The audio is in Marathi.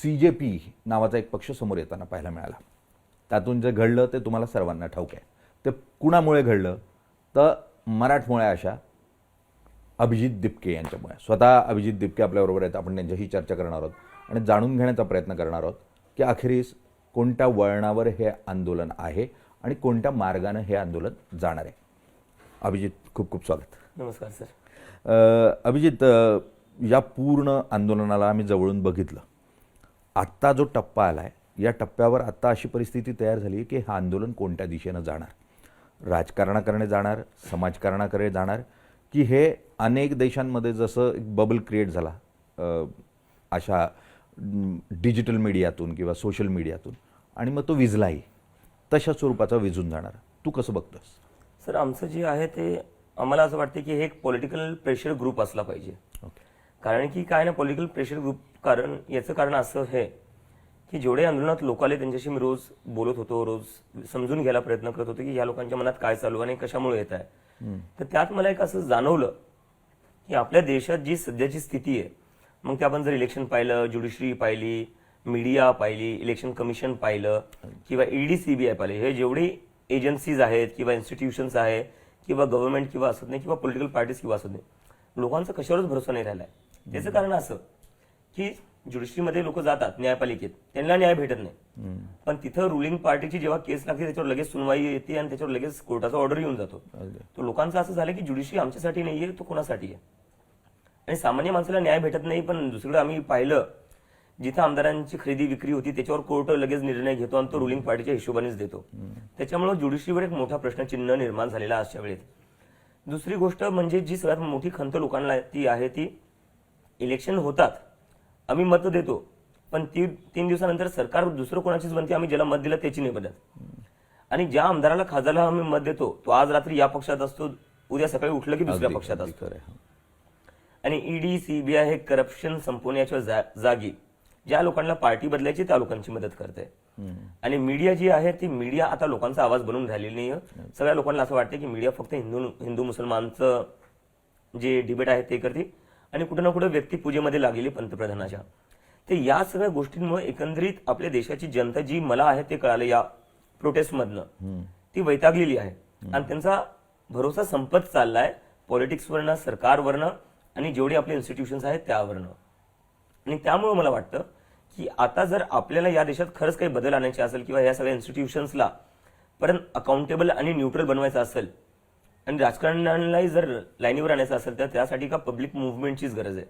CJP नावाचा एक पक्ष समोर येताना पाहायला मिळाला. त्यातून जे घडलं ते तुम्हाला सर्वांना ठाऊक आहे. ते कुणामुळे घडलं तर मराठमोळ्या अशा अभिजित दिपके यांच्यामुळे. स्वतः अभिजित दिपके आपल्याबरोबर आहेत. आपण त्यांच्याशी चर्चा करणार आहोत आणि जाणून घेण्याचा प्रयत्न करणार आहोत की अखेरीस कोणत्या वळणावर हे आंदोलन आहे आणि कोणत्या मार्गाने हे आंदोलन जाणार आहे. अभिजित, खूप खूप स्वागत. नमस्कार सर. अभिजित, या पूर्ण आंदोलनाला आम्ही जवळून बघितलं. आत्ता जो टप्पा आला आहे, या टप्प्यावर आत्ता अशी परिस्थिती तयार झाली की हे आंदोलन कोणत्या दिशेनं जाणार? राजकारणाकडे जाणार, समाजकारणाकडे जाणार, की हे अनेक देशांमध्ये जसं एक बबल क्रिएट झाला अशा डिजिटल मीडियातून किंवा सोशल मीडियातून आणि मग तो विझलाही, तशा स्वरूपाचा विझून जाणार? तू कसं बघतोस? सर, आमचं जे आहे ते आम्हाला असं वाटतं की हे एक पॉलिटिकल प्रेशर ग्रुप असला पाहिजे. कारण की काय ना, पॉलिटिकल प्रेशर ग्रुप याचं कारण असं आहे की जेवढे आंदोलनात लोक आले त्यांच्याशी मी रोज बोलत होतो, रोज समजून घ्यायला प्रयत्न करत होतो की या लोकांच्या मनात काय चालू आणि कशामुळे येत आहे. तर त्यात मला एक असं जाणवलं की आपल्या देशात जी सध्याची स्थिती आहे, मग ते आपण जर इलेक्शन पाहिलं, ज्युडिशरी पाहिली, मीडिया पाहिली, इलेक्शन कमिशन पाहिलं किंवा ED CBI पाहिले, हे जेवढी एजन्सीज आहेत किंवा इन्स्टिट्यूशन्स आहेत किंवा गव्हर्नमेंट किंवा असत नाही किंवा पॉलिटिकल पार्टीज किंवा असत नाही, लोकांचा कशावरच भरोसा नाही राहिलाय. त्याचं कारण असं की ज्युडिशरीमध्ये लोक जातात, न्यायपालिकेत, त्यांना न्याय भेटत नाही. पण तिथं रुलिंग पार्टीची जेव्हा केस लागते त्याच्यावर लगेच सुनवाई येते आणि त्याच्यावर लगेच कोर्टाचा ऑर्डर येऊन जातो. तो लोकांचं असं झालं की ज्युडिशरी आमच्यासाठी नाहीये, तो कोणासाठी आहे. आणि सामान्य माणसाला न्याय भेटत नाही. पण दुसरीकडे आम्ही पाहिलं जिथं आमदारांची खरेदी विक्री होती त्याच्यावर कोर्ट लगेच निर्णय घेतो आणि तो रुलिंग पार्टीच्या हिशोबानेच देतो. त्याच्यामुळे ज्युडिशरीवर एक मोठा प्रश्नचिन्ह निर्माण झालेला अशा वेळेत. दुसरी गोष्ट म्हणजे जी सगळ्यात मोठी खंत लोकांना ती आहे ती इलेक्शन होतात, आम्ही मत देतो, पण 3 दिवसानंतर सरकार दुसरं कोणाचीच बनते, आम्ही ज्याला मत दिलं त्याची नाही बदलत. आणि ज्या आमदाराला खासदाराला आम्ही मत देतो तो आज रात्री या पक्षात असतो, उद्या सकाळी उठलं की दुसऱ्या पक्षात असतो. आणि ED CBI हे करप्शन संपवण्याच्या जागी ज्या लोकांना पार्टी बदलायची त्या लोकांची मदत करते. आणि मीडिया जी आहे ती मीडिया आता लोकांचा आवाज बनवून राहिलेली नाही. सगळ्या लोकांना असं वाटतं की मीडिया फक्त हिंदू मुसलमानचं जे डिबेट आहे ते करते आणि कुठे ना कुठे व्यक्तिपूजेमध्ये लागलेली पंतप्रधानाच्या. ते या सगळ्या गोष्टींमुळे एकंदरीत आपल्या देशाची जनता जी मला आहे ते कळालं या प्रोटेस्टमधनं, ती वैतागलेली आहे आणि त्यांचा भरोसा संपत चाललाय पॉलिटिक्सवरनं, सरकारवरनं आणि जेवढे आपले इन्स्टिट्यूशन्स आहेत त्यावरनं. आणि त्यामुळे मला वाटतं की आता जर आपल्याला या देशात खरंच काही बदल आणायचे असेल किंवा या सगळ्या इन्स्टिट्यूशन्सला परत अकाउंटेबल आणि न्यूट्रल बनवायचं असेल आणि राजकारणालाही जर लाईनीवर आणायचं असेल तर त्यासाठी का पब्लिक मुव्हमेंटचीच गरज आहे.